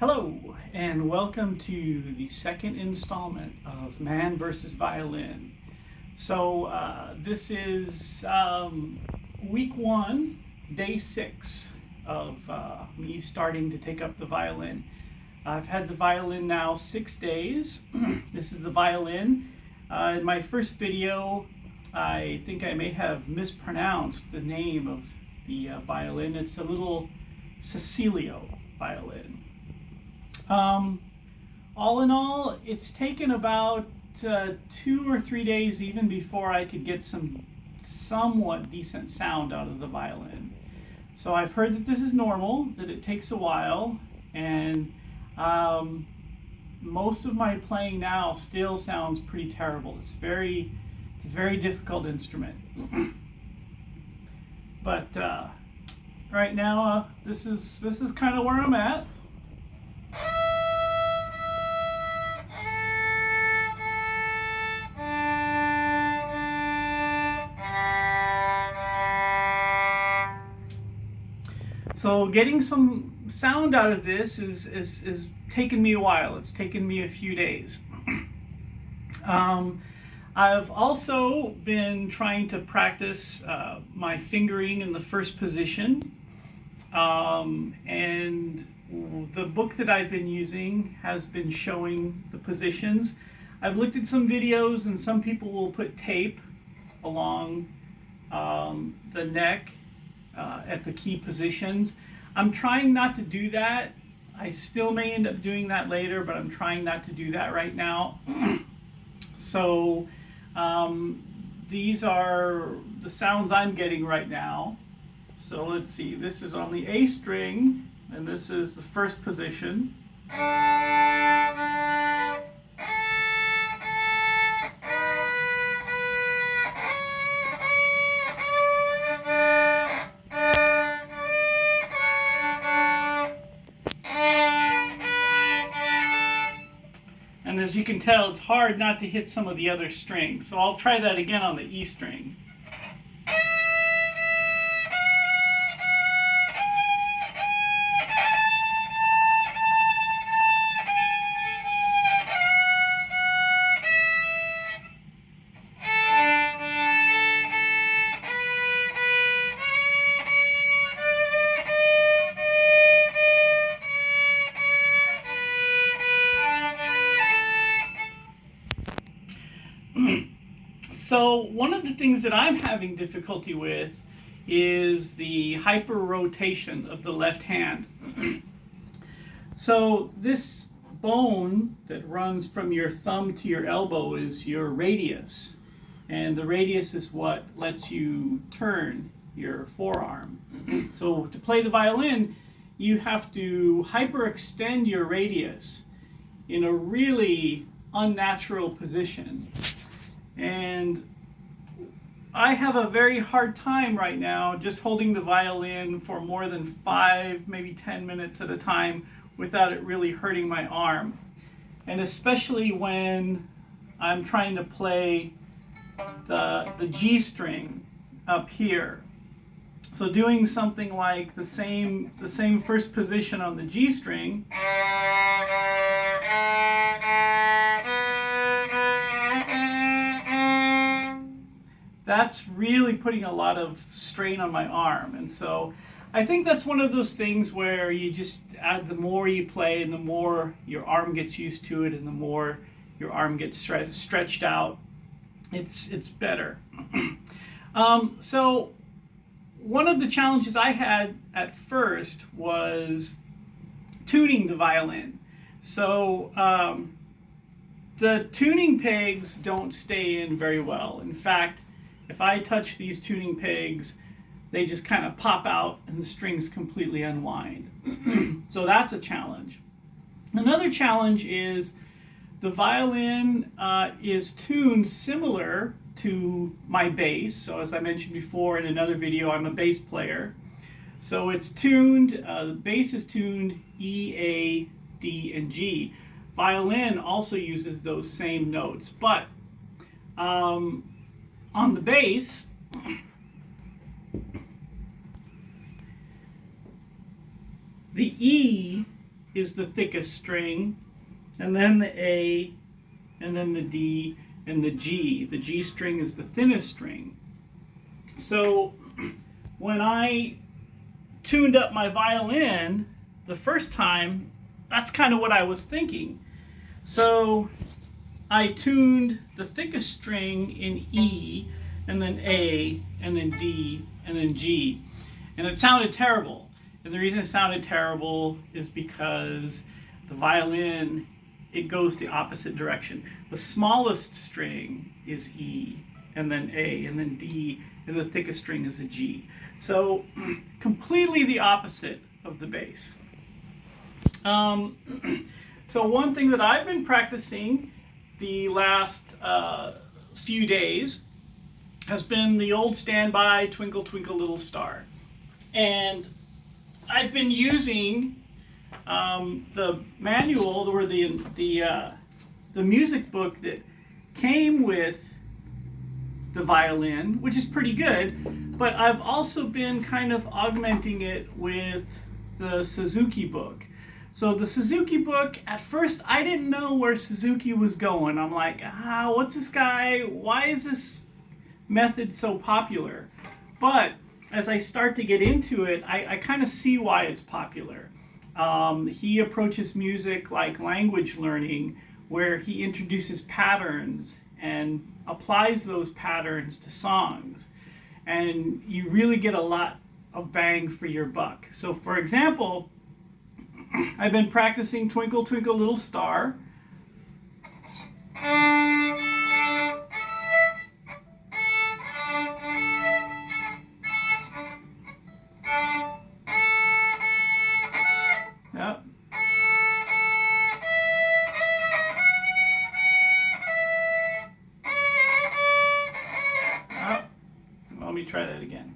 Hello, and welcome to the second installment of Man vs. Violin. So this is week 1, day 6 of me starting to take up the violin. I've had the violin now 6 days. This is the violin. In my first video, I think I may have mispronounced the name of the violin. It's a little Cecilio violin. All in all, it's taken about 2 or 3 days even before I could get some somewhat decent sound out of the violin. So I've heard that this is normal, that it takes a while, and most of my playing now still sounds pretty terrible. It's a very difficult instrument. But right now, this is kind of where I'm at. So getting some sound out of this is taken me a while. It's taken me a few days. I've also been trying to practice my fingering in the first position. And the book that I've been using has been showing the positions. I've looked at some videos, and some people will put tape along the neck at the key positions. I'm trying not to do that. I still may end up doing that later, but I'm trying not to do that right now. So these are the sounds I'm getting right now. So let's see, this is on the A string, and this is the first position. And as you can tell, it's hard not to hit some of the other strings. So I'll try that again on the E string. So one of the things that I'm having difficulty with is the hyper rotation of the left hand. So this bone that runs from your thumb to your elbow is your radius, and the radius is what lets you turn your forearm. So to play the violin, you have to hyperextend your radius in a really unnatural position. And I have a very hard time right now just holding the violin for more than 5, maybe 10 minutes at a time without it really hurting my arm. And especially when I'm trying to play the G string up here. So doing something like the same first position on the G string. That's really putting a lot of strain on my arm. And so I think that's one of those things where you just the more you play and the more your arm gets used to it and the more your arm gets stretched out, it's better. So one of the challenges I had at first was tuning the violin. So the tuning pegs don't stay in very well. In fact, if I touch these tuning pegs, they just kind of pop out and the strings completely unwind. So that's a challenge. Another challenge is the violin is tuned similar to my bass. So as I mentioned before in another video, I'm a bass player. So it's tuned, the bass is tuned E, A, D, and G. Violin also uses those same notes, but on the bass, the E is the thickest string, and then the A, and then the D, and the G. The G string is the thinnest string. So when I tuned up my violin the first time, that's kind of what I was thinking. So I tuned the thickest string in E, and then A, and then D, and then G. And it sounded terrible. And the reason it sounded terrible is because the violin, it goes the opposite direction. The smallest string is E, and then A, and then D, and the thickest string is a G. So completely the opposite of the bass. So one thing that I've been practicing the last few days has been the old standby Twinkle Twinkle Little Star. And I've been using the manual or the music book that came with the violin, which is pretty good, but I've also been kind of augmenting it with the Suzuki book. So the Suzuki book, at first I didn't know where Suzuki was going. I'm like, what's this guy? Why is this method so popular? But as I start to get into it, I kind of see why it's popular. He approaches music like language learning, where he introduces patterns and applies those patterns to songs. And you really get a lot of bang for your buck. So for example, I've been practicing Twinkle Twinkle Little Star. Yep. Let me try that again.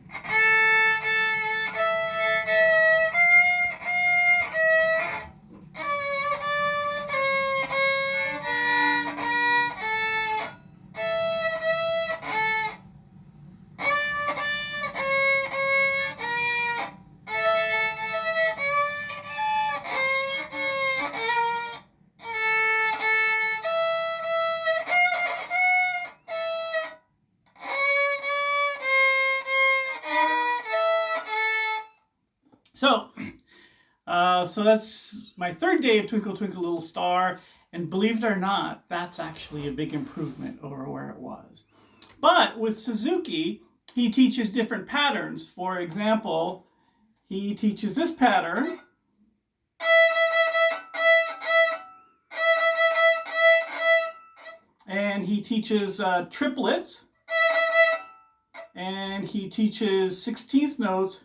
So that's my third day of Twinkle Twinkle Little Star, and believe it or not, that's actually a big improvement over where it was. But with Suzuki, he teaches different patterns. For example, he teaches this pattern. And he teaches triplets. And he teaches 16th notes.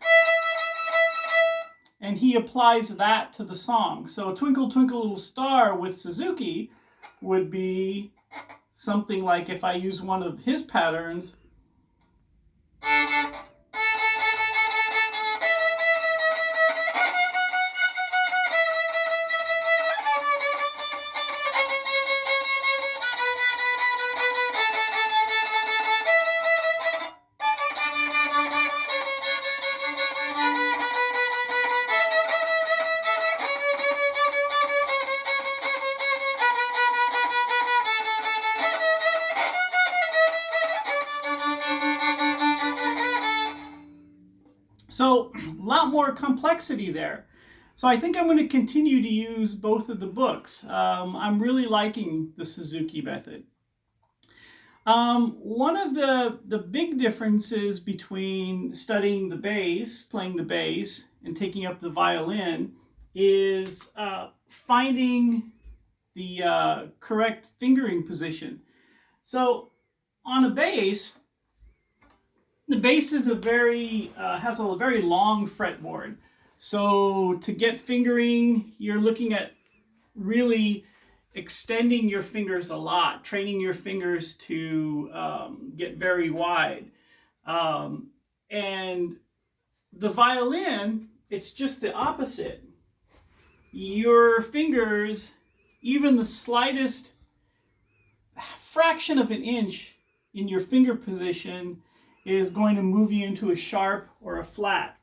And he applies that to the song. So Twinkle Twinkle Little Star with Suzuki would be something like, if I use one of his patterns, so a lot more complexity there. So I think I'm going to continue to use both of the books. I'm really liking the Suzuki method. One of the big differences between studying the bass, playing the bass, and taking up the violin is finding the correct fingering position. So on a bass, the bass is has a very long fretboard. So to get fingering, you're looking at really extending your fingers a lot, training your fingers to get very wide. And the violin, it's just the opposite. Your fingers, even the slightest fraction of an inch in your finger position, is going to move you into a sharp or a flat.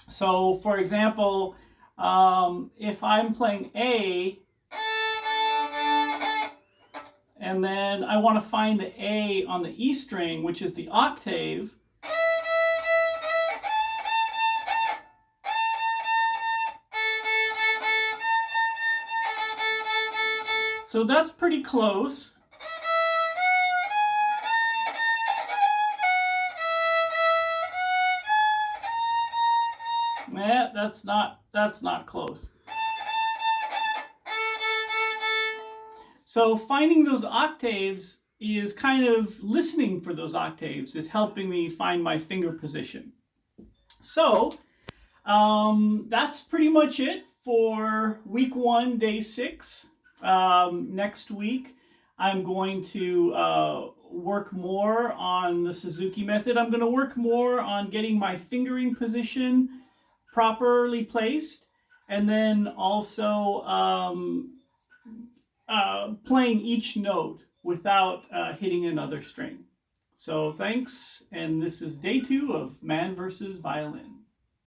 So, for example, If I'm playing A, and then I want to find the A on the E string, which is the octave, so that's pretty close. Nah, that's not close. So finding those octaves is kind of listening for those octaves, is helping me find my finger position. So that's pretty much it for week 1, day 6. Next week, I'm going to work more on the Suzuki method. I'm going to work more on getting my fingering position properly placed, and then also playing each note without hitting another string. So thanks, and this is day 2 of Man vs. Violin.